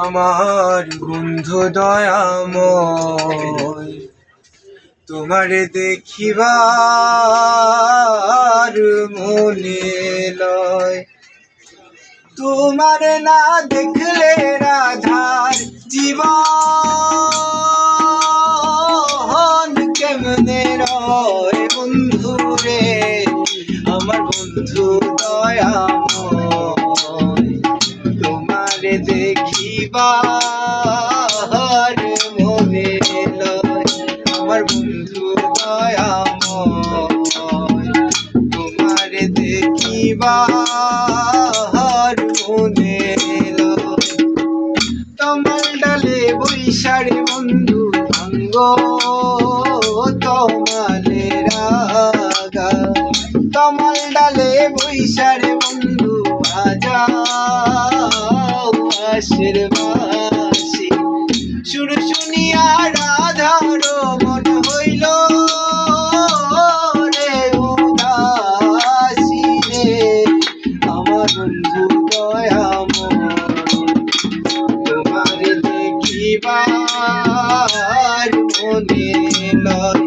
আমার বন্ধু দয়াময়, তোমারে দেখিবার মনে লয়। তোমারে না দেখলে রাধার জীবন কেমনে রয় বন্ধু রে, আমার বন্ধু দয়াময়, তোমারে দেখিবার মনে লয়। আমার বন্ধু দয়াময়, তোমারে দেখিবার মনে লয়। তোমার ডালে বৈশারে বন্ধু ভাঙ্গ তোমালে রাগা, তোমার ডালে বৈশারে বন্ধু বাজাও আশের বাঁশি। সুর শুনিয়া রাধার মন হইল রে উদাসী রে, আমার বন্ধু দয়াময়, তোমারে দেখিবার মনে লয়।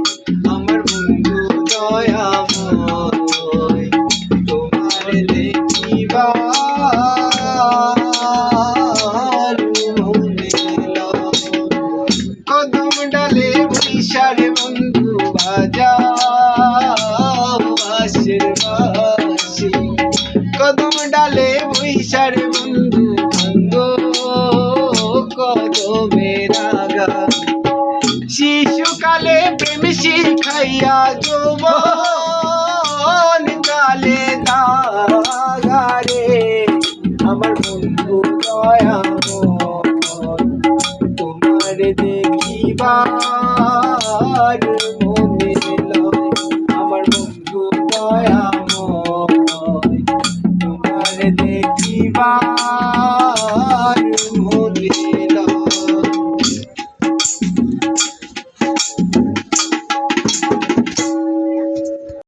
আমার বন্ধু দয়াময়, তোমারে দেখিবার মনে লয়। কদম ডালে বৈশারে বন্ধু বাজাও আশের বাঁশি, কদম ডালে বৈশারে বন্ধু ভাঙ্গ কদমের আগা। শিশুকালে প্রেম শিখাইয়া যৌবন কালে দাগারে, আমার বন্ধু দয়াময়, তোমারে দেখিবার